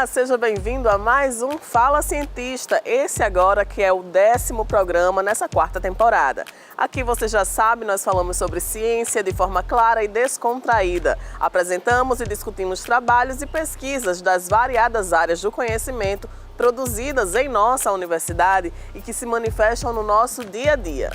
Olá, seja bem-vindo a mais um Fala Cientista. Esse agora que é o 10º programa nessa 4ª temporada. Aqui você já sabe, nós falamos sobre ciência de forma clara e descontraída. Apresentamos e discutimos trabalhos e pesquisas das variadas áreas do conhecimento produzidas em nossa universidade e que se manifestam no nosso dia a dia.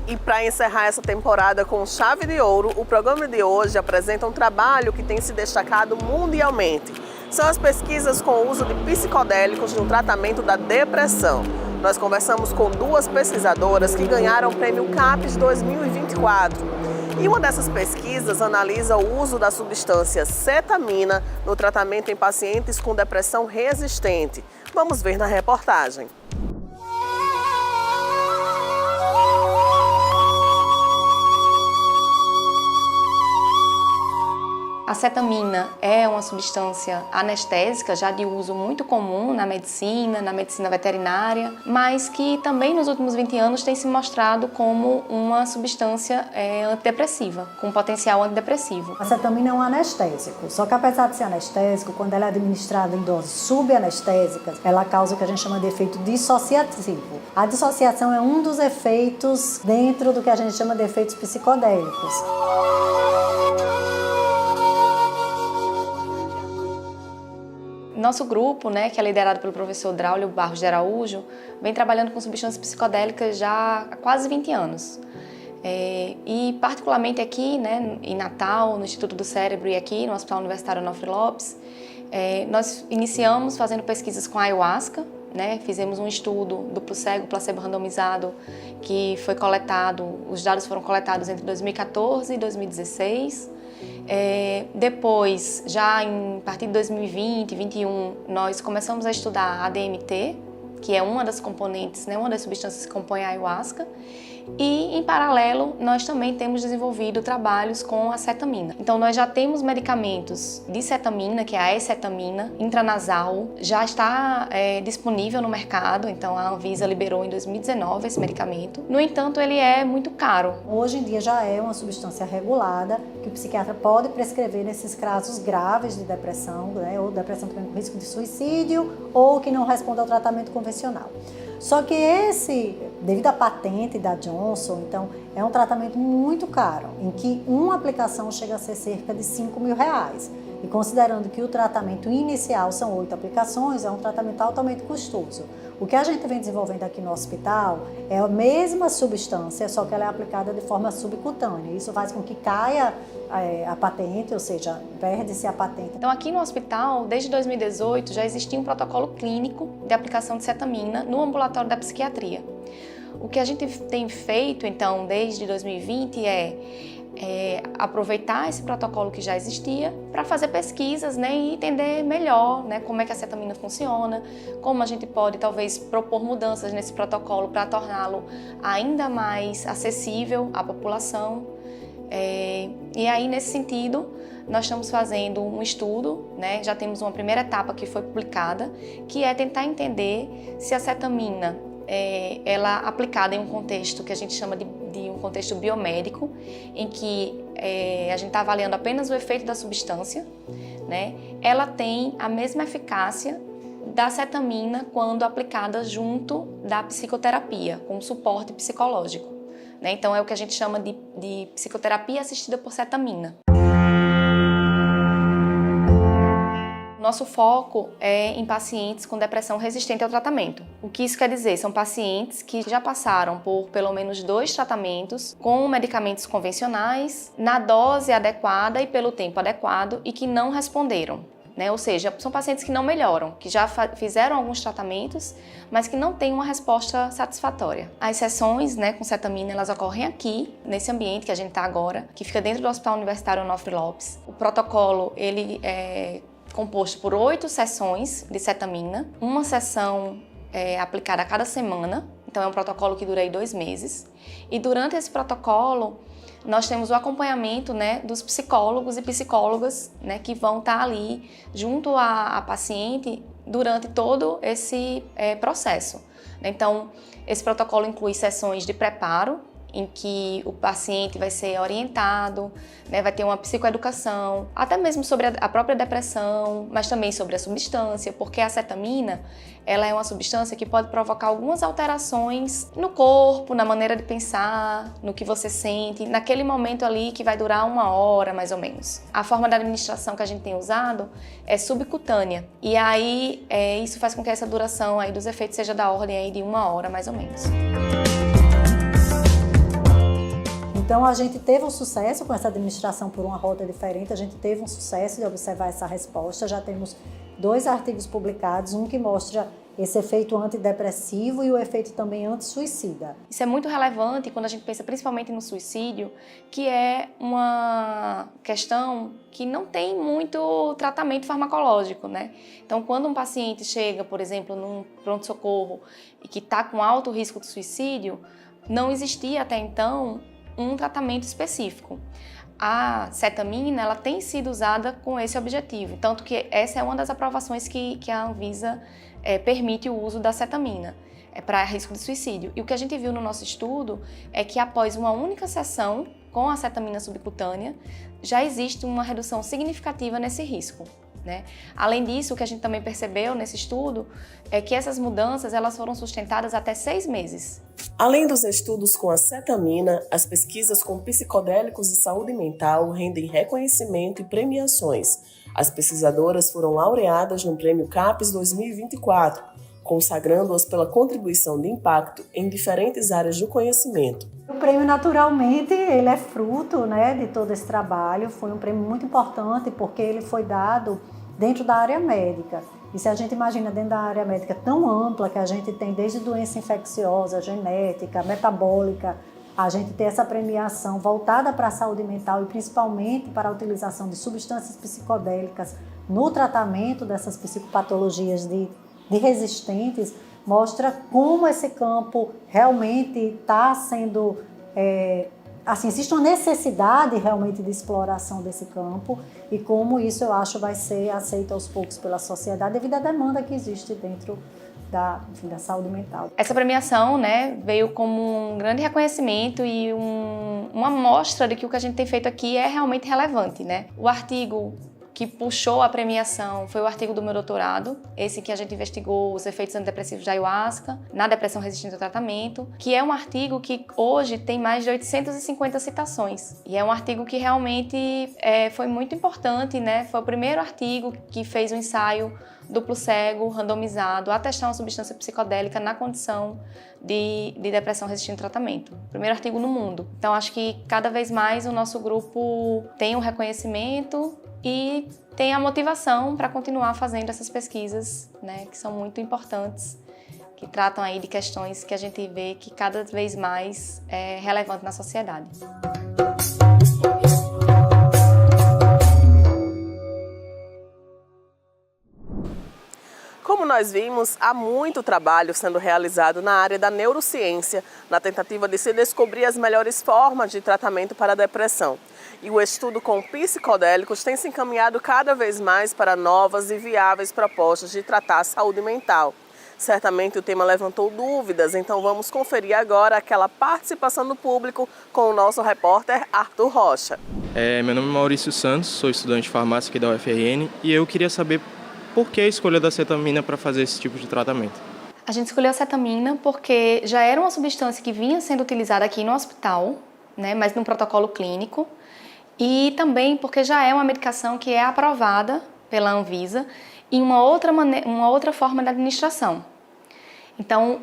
E para encerrar essa temporada com chave de ouro, o programa de hoje apresenta um trabalho que tem se destacado mundialmente. São as pesquisas com o uso de psicodélicos no tratamento da depressão. Nós conversamos com duas pesquisadoras que ganharam o Prêmio CAPES 2024. E uma dessas pesquisas analisa o uso da substância cetamina no tratamento em pacientes com depressão resistente. Vamos ver na reportagem. A cetamina é uma substância anestésica, já de uso muito comum na medicina veterinária, mas que também nos últimos 20 anos tem se mostrado como uma substância antidepressiva, com potencial antidepressivo. A cetamina é um anestésico, só que apesar de ser anestésico, quando ela é administrada em doses subanestésicas, ela causa o que a gente chama de efeito dissociativo. A dissociação é um dos efeitos dentro do que a gente chama de efeitos psicodélicos. Nosso grupo, que é liderado pelo professor Draulio Barros de Araújo, vem trabalhando com substâncias psicodélicas já há quase 20 anos. E particularmente aqui, em Natal, no Instituto do Cérebro e aqui no Hospital Universitário Onofre Lopes, nós iniciamos fazendo pesquisas com ayahuasca, fizemos um estudo duplo cego, placebo randomizado, que foi coletado, os dados foram coletados entre 2014 e 2016. Depois, já a partir de 2020 e 2021, nós começamos a estudar a DMT, que é uma das componentes, uma das substâncias que compõem a ayahuasca. E, em paralelo, nós também temos desenvolvido trabalhos com a cetamina. Então, nós já temos medicamentos de cetamina, que é a escetamina, intranasal, já está disponível no mercado, então a Anvisa liberou em 2019 esse medicamento. No entanto, ele é muito caro. Hoje em dia já é uma substância regulada que o psiquiatra pode prescrever nesses casos graves de depressão, ou depressão também com risco de suicídio, ou que não responde ao tratamento convencional. Só que devido à patente da Johnson, então é um tratamento muito caro, em que uma aplicação chega a ser cerca de R$5.000. E considerando que o tratamento inicial são 8 aplicações, é um tratamento altamente custoso. O que a gente vem desenvolvendo aqui no hospital é a mesma substância, só que ela é aplicada de forma subcutânea. Isso faz com que caia a patente, ou seja, perde-se a patente. Então aqui no hospital, desde 2018, já existia um protocolo clínico de aplicação de cetamina no ambulatório da psiquiatria. O que a gente tem feito, então, desde 2020 é aproveitar esse protocolo que já existia para fazer pesquisas e entender melhor como é que a cetamina funciona, como a gente pode talvez propor mudanças nesse protocolo para torná-lo ainda mais acessível à população. E aí, nesse sentido, nós estamos fazendo um estudo, já temos uma primeira etapa que foi publicada, que é tentar entender se a cetamina, ela aplicada em um contexto que a gente chama de um contexto biomédico, em que a gente está avaliando apenas o efeito da substância, ela tem a mesma eficácia da cetamina quando aplicada junto da psicoterapia, com suporte psicológico. Então é o que a gente chama de psicoterapia assistida por cetamina. Nosso foco é em pacientes com depressão resistente ao tratamento. O que isso quer dizer? São pacientes que já passaram por pelo menos 2 tratamentos com medicamentos convencionais, na dose adequada e pelo tempo adequado e que não responderam. Ou seja, são pacientes que não melhoram, que já fizeram alguns tratamentos, mas que não têm uma resposta satisfatória. As sessões com cetamina, elas ocorrem aqui, nesse ambiente que a gente está agora, que fica dentro do Hospital Universitário Onofre Lopes. O protocolo, ele é composto por 8 sessões de cetamina, uma sessão aplicada a cada semana, então é um protocolo que dura aí 2 meses. E durante esse protocolo, nós temos o acompanhamento dos psicólogos e psicólogas que vão estar ali junto à paciente durante todo esse processo. Então, esse protocolo inclui sessões de preparo em que o paciente vai ser orientado, né, vai ter uma psicoeducação, até mesmo sobre a própria depressão, mas também sobre a substância, porque a acetamina, ela é uma substância que pode provocar algumas alterações no corpo, na maneira de pensar, no que você sente, naquele momento ali que vai durar 1 hora, mais ou menos. A forma de administração que a gente tem usado é subcutânea, e aí isso faz com que essa duração aí dos efeitos seja da ordem aí de 1 hora, mais ou menos. Então, a gente teve um sucesso com essa administração por uma rota diferente, a gente teve um sucesso de observar essa resposta. Já temos 2 artigos publicados, um que mostra esse efeito antidepressivo e o efeito também anti-suicida. Isso é muito relevante quando a gente pensa principalmente no suicídio, que é uma questão que não tem muito tratamento farmacológico, né? Então, quando um paciente chega, por exemplo, num pronto-socorro e que está com alto risco de suicídio, não existia até então um tratamento específico. A cetamina, ela tem sido usada com esse objetivo, tanto que essa é uma das aprovações que a Anvisa permite o uso da cetamina para risco de suicídio. E o que a gente viu no nosso estudo é que após uma única sessão com a cetamina subcutânea, já existe uma redução significativa nesse risco, né? Além disso, o que a gente também percebeu nesse estudo é que essas mudanças elas foram sustentadas até 6 meses. Além dos estudos com a cetamina, as pesquisas com psicodélicos de saúde mental rendem reconhecimento e premiações. As pesquisadoras foram laureadas no Prêmio CAPES 2024, consagrando-as pela contribuição de impacto em diferentes áreas do conhecimento. O prêmio, naturalmente, ele é fruto, né, de todo esse trabalho. Foi um prêmio muito importante porque ele foi dado dentro da área médica. E se a gente imagina dentro da área médica tão ampla que a gente tem desde doença infecciosa, genética, metabólica, a gente ter essa premiação voltada para a saúde mental e principalmente para a utilização de substâncias psicodélicas no tratamento dessas psicopatologias de resistentes, mostra como esse campo realmente está sendo... existe uma necessidade realmente de exploração desse campo e como isso eu acho vai ser aceito aos poucos pela sociedade devido à demanda que existe dentro da saúde mental. Essa premiação, né, veio como um grande reconhecimento e uma amostra de que o que a gente tem feito aqui é realmente relevante, né? O artigo que puxou a premiação foi o artigo do meu doutorado, esse que a gente investigou os efeitos antidepressivos da ayahuasca na depressão resistente ao tratamento, que é um artigo que hoje tem mais de 850 citações. E é um artigo que realmente foi muito importante, né? Foi o primeiro artigo que fez um ensaio duplo cego, randomizado, a testar uma substância psicodélica na condição de depressão resistente ao tratamento. Primeiro artigo no mundo. Então, acho que cada vez mais o nosso grupo tem um reconhecimento e tem a motivação para continuar fazendo essas pesquisas, né, que são muito importantes, que tratam aí de questões que a gente vê que cada vez mais é relevante na sociedade. Como nós vimos, há muito trabalho sendo realizado na área da neurociência, na tentativa de se descobrir as melhores formas de tratamento para a depressão. E o estudo com psicodélicos tem se encaminhado cada vez mais para novas e viáveis propostas de tratar a saúde mental. Certamente o tema levantou dúvidas, então vamos conferir agora aquela participação do público com o nosso repórter Arthur Rocha. Meu nome é Maurício Santos, sou estudante de farmácia aqui da UFRN e eu queria saber por que a escolha da cetamina para fazer esse tipo de tratamento. A gente escolheu a cetamina porque já era uma substância que vinha sendo utilizada aqui no hospital, né, mas num protocolo clínico, e também porque já é uma medicação que é aprovada pela Anvisa em uma outra forma de administração. Então,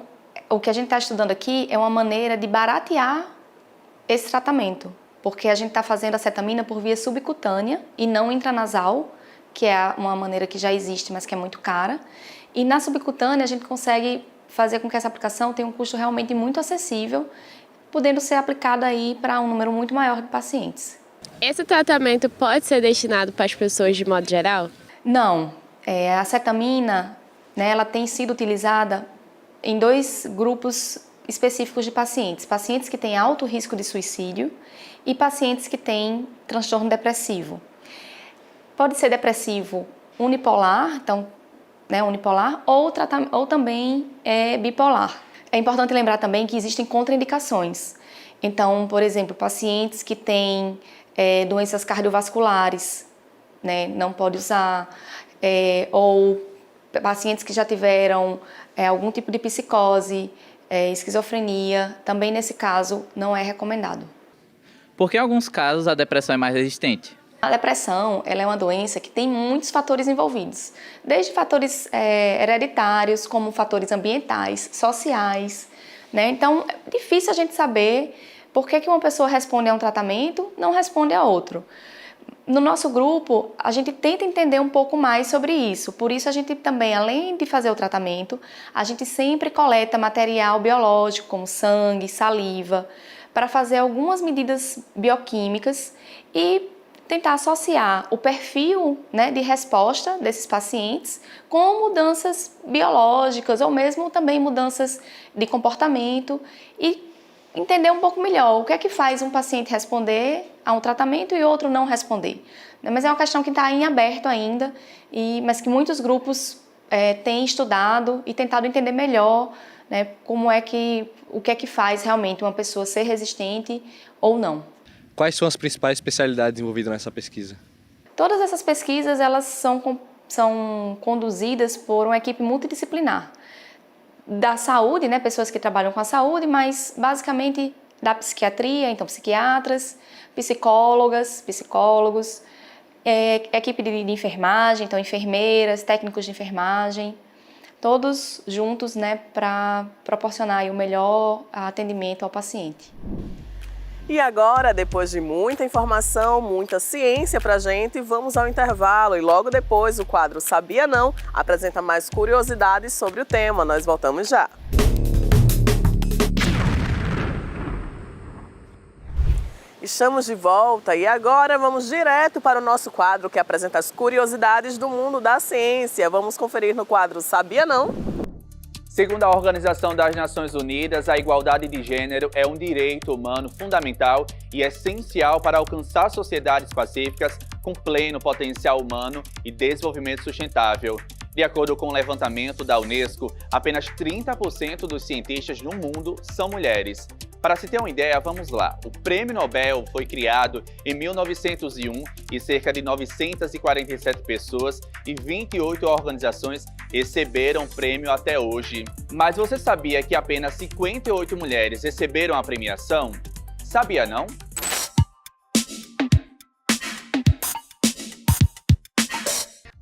o que a gente está estudando aqui é uma maneira de baratear esse tratamento, porque a gente está fazendo a cetamina por via subcutânea e não intranasal, que é uma maneira que já existe, mas que é muito cara. E na subcutânea a gente consegue fazer com que essa aplicação tenha um custo realmente muito acessível, podendo ser aplicada aí para um número muito maior de pacientes. Esse tratamento pode ser destinado para as pessoas de modo geral? Não. A cetamina, né, ela tem sido utilizada em 2 grupos específicos de pacientes. Pacientes que têm alto risco de suicídio e pacientes que têm transtorno depressivo. Pode ser depressivo unipolar, então, né, unipolar, ou também bipolar. É importante lembrar também que existem contraindicações. Então, por exemplo, pacientes que têm doenças cardiovasculares, né, não pode usar, ou pacientes que já tiveram algum tipo de psicose, esquizofrenia, também nesse caso não é recomendado. Por que em alguns casos a depressão é mais resistente? A depressão ela é uma doença que tem muitos fatores envolvidos, desde fatores hereditários, como fatores ambientais, sociais, né? Então, é difícil a gente saber por que uma pessoa responde a um tratamento, não responde a outro. No nosso grupo, a gente tenta entender um pouco mais sobre isso. Por isso, a gente também, além de fazer o tratamento, a gente sempre coleta material biológico, como sangue, saliva, para fazer algumas medidas bioquímicas e tentar associar o perfil, né, de resposta desses pacientes com mudanças biológicas ou mesmo também mudanças de comportamento e entender um pouco melhor o que é que faz um paciente responder a um tratamento e outro não responder. Mas é uma questão que está em aberto ainda, mas que muitos grupos têm estudado e tentado entender melhor, né, o que é que faz realmente uma pessoa ser resistente ou não. Quais são as principais especialidades envolvidas nessa pesquisa? Todas essas pesquisas elas são conduzidas por uma equipe multidisciplinar. Da saúde, né, pessoas que trabalham com a saúde, mas basicamente da psiquiatria, então psiquiatras, psicólogas, psicólogos, equipe de enfermagem, então enfermeiras, técnicos de enfermagem, todos juntos, né, para proporcionar aí o melhor atendimento ao paciente. E agora, depois de muita informação, muita ciência pra gente, vamos ao intervalo e logo depois o quadro Sabia Não apresenta mais curiosidades sobre o tema. Nós voltamos já. Estamos de volta e agora vamos direto para o nosso quadro que apresenta as curiosidades do mundo da ciência. Vamos conferir no quadro Sabia Não? Segundo a Organização das Nações Unidas, a igualdade de gênero é um direito humano fundamental e essencial para alcançar sociedades pacíficas com pleno potencial humano e desenvolvimento sustentável. De acordo com o levantamento da Unesco, apenas 30% dos cientistas no mundo são mulheres. Para se ter uma ideia, vamos lá. O Prêmio Nobel foi criado em 1901 e cerca de 947 pessoas e 28 organizações receberam o prêmio até hoje. Mas você sabia que apenas 58 mulheres receberam a premiação? Sabia não?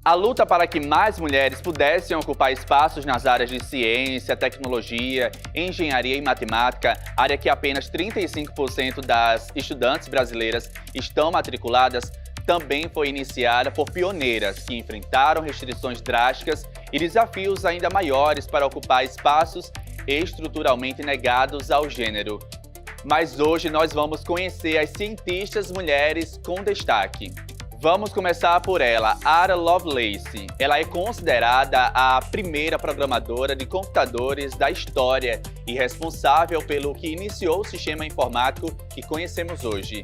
A luta para que mais mulheres pudessem ocupar espaços nas áreas de ciência, tecnologia, engenharia e matemática, área que apenas 35% das estudantes brasileiras estão matriculadas, também foi iniciada por pioneiras que enfrentaram restrições drásticas e desafios ainda maiores para ocupar espaços estruturalmente negados ao gênero. Mas hoje nós vamos conhecer as cientistas mulheres com destaque. Vamos começar por ela, Ada Lovelace. Ela é considerada a primeira programadora de computadores da história e responsável pelo que iniciou o sistema informático que conhecemos hoje.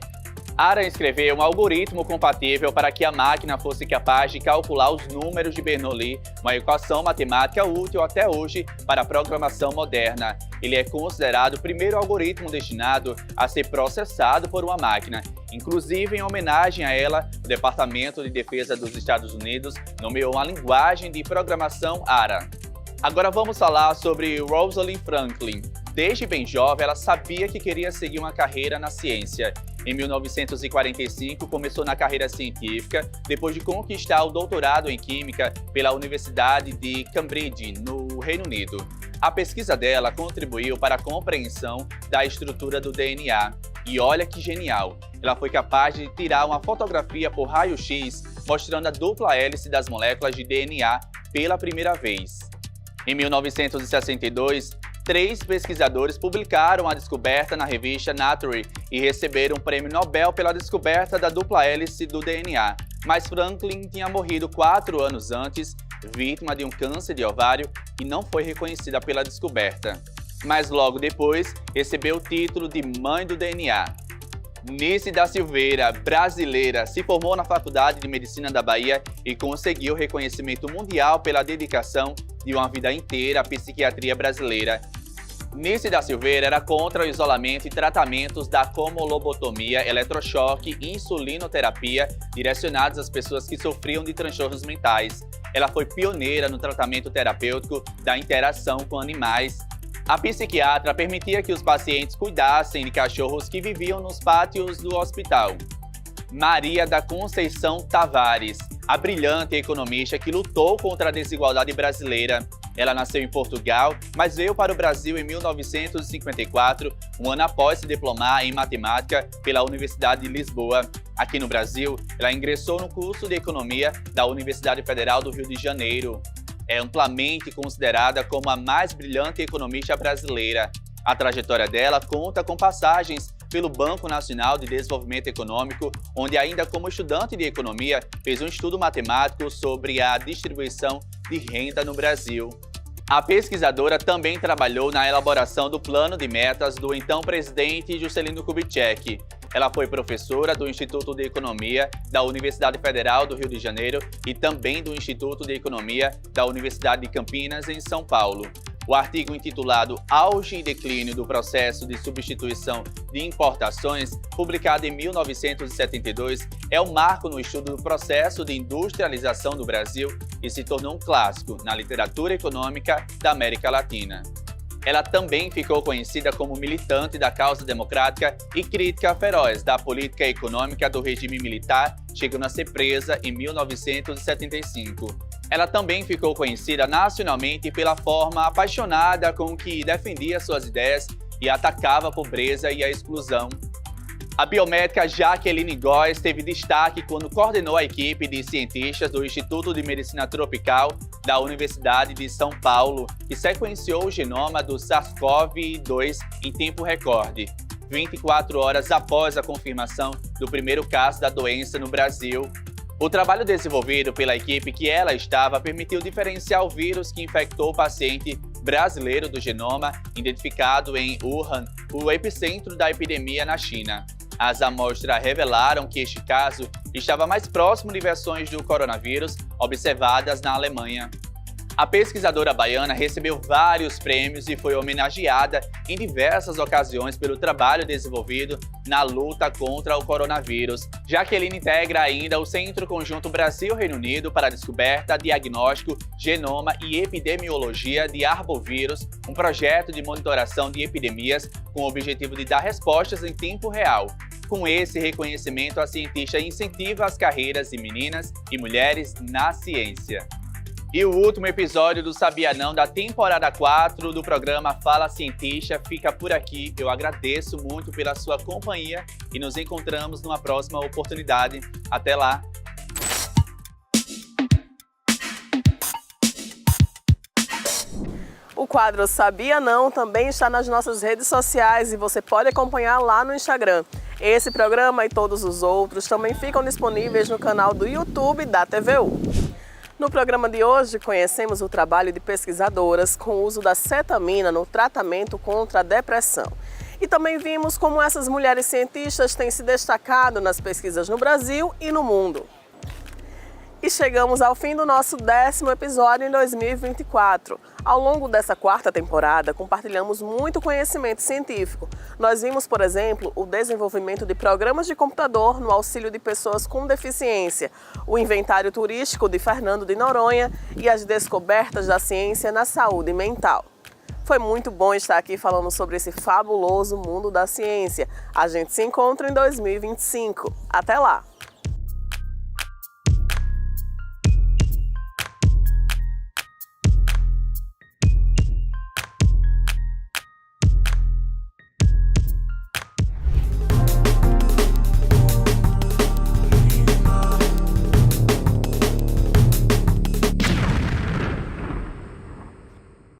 Ada escreveu um algoritmo compatível para que a máquina fosse capaz de calcular os números de Bernoulli, uma equação matemática útil até hoje para a programação moderna. Ele é considerado o primeiro algoritmo destinado a ser processado por uma máquina. Inclusive, em homenagem a ela, o Departamento de Defesa dos Estados Unidos nomeou uma linguagem de programação Ada. Agora vamos falar sobre Rosalind Franklin. Desde bem jovem, ela sabia que queria seguir uma carreira na ciência. Em 1945, começou na carreira científica, depois de conquistar o doutorado em Química pela Universidade de Cambridge, no Reino Unido. A pesquisa dela contribuiu para a compreensão da estrutura do DNA. E olha que genial! Ela foi capaz de tirar uma fotografia por raio-x mostrando a dupla hélice das moléculas de DNA pela primeira vez. Em 1962, 3 pesquisadores publicaram a descoberta na revista Nature e receberam o Prêmio Nobel pela descoberta da dupla hélice do DNA. Mas Franklin tinha morrido 4 anos antes, vítima de um câncer de ovário, e não foi reconhecida pela descoberta. Mas logo depois, recebeu o título de Mãe do DNA. Nice da Silveira, brasileira, se formou na Faculdade de Medicina da Bahia e conseguiu reconhecimento mundial pela dedicação de uma vida inteira à psiquiatria brasileira. Nice da Silveira era contra o isolamento e tratamentos da comolobotomia, eletrochoque e insulinoterapia direcionados às pessoas que sofriam de transtornos mentais. Ela foi pioneira no tratamento terapêutico da interação com animais. A psiquiatra permitia que os pacientes cuidassem de cachorros que viviam nos pátios do hospital. Maria da Conceição Tavares, a brilhante economista que lutou contra a desigualdade brasileira. Ela nasceu em Portugal, mas veio para o Brasil em 1954, um ano após se diplomar em matemática pela Universidade de Lisboa. Aqui no Brasil, ela ingressou no curso de Economia da Universidade Federal do Rio de Janeiro. É amplamente considerada como a mais brilhante economista brasileira. A trajetória dela conta com passagens pelo Banco Nacional de Desenvolvimento Econômico, onde ainda como estudante de economia fez um estudo matemático sobre a distribuição de renda no Brasil. A pesquisadora também trabalhou na elaboração do plano de metas do então presidente Juscelino Kubitschek. Ela foi professora do Instituto de Economia da Universidade Federal do Rio de Janeiro e também do Instituto de Economia da Universidade de Campinas, em São Paulo. O artigo intitulado Auge e Declínio do Processo de Substituição de Importações, publicado em 1972, é um marco no estudo do processo de industrialização do Brasil e se tornou um clássico na literatura econômica da América Latina. Ela também ficou conhecida como militante da causa democrática e crítica feroz da política econômica do regime militar, chegando a ser presa em 1975. Ela também ficou conhecida nacionalmente pela forma apaixonada com que defendia suas ideias e atacava a pobreza e a exclusão. A biomédica Jaqueline Góes teve destaque quando coordenou a equipe de cientistas do Instituto de Medicina Tropical da Universidade de São Paulo, que sequenciou o genoma do SARS-CoV-2 em tempo recorde, 24 horas após a confirmação do primeiro caso da doença no Brasil. O trabalho desenvolvido pela equipe que ela estava permitiu diferenciar o vírus que infectou o paciente brasileiro do genoma, identificado em Wuhan, o epicentro da epidemia na China. As amostras revelaram que este caso estava mais próximo de versões do coronavírus observadas na Alemanha. A pesquisadora baiana recebeu vários prêmios e foi homenageada em diversas ocasiões pelo trabalho desenvolvido na luta contra o coronavírus. Jaqueline integra ainda o Centro Conjunto Brasil-Reino Unido para a Descoberta, Diagnóstico, Genoma e Epidemiologia de Arbovírus, um projeto de monitoração de epidemias com o objetivo de dar respostas em tempo real. Com esse reconhecimento, a cientista incentiva as carreiras de meninas e mulheres na ciência. E o último episódio do Sabia Não da temporada 4 do programa Fala Cientista fica por aqui. Eu agradeço muito pela sua companhia e nos encontramos numa próxima oportunidade. Até lá! O quadro Sabia Não também está nas nossas redes sociais e você pode acompanhar lá no Instagram. Esse programa e todos os outros também ficam disponíveis no canal do YouTube da TVU. No programa de hoje, conhecemos o trabalho de pesquisadoras com o uso da cetamina no tratamento contra a depressão. E também vimos como essas mulheres cientistas têm se destacado nas pesquisas no Brasil e no mundo. E chegamos ao fim do nosso 10º episódio em 2024. Ao longo dessa 4ª temporada, compartilhamos muito conhecimento científico. Nós vimos, por exemplo, o desenvolvimento de programas de computador no auxílio de pessoas com deficiência, o inventário turístico de Fernando de Noronha e as descobertas da ciência na saúde mental. Foi muito bom estar aqui falando sobre esse fabuloso mundo da ciência. A gente se encontra em 2025. Até lá!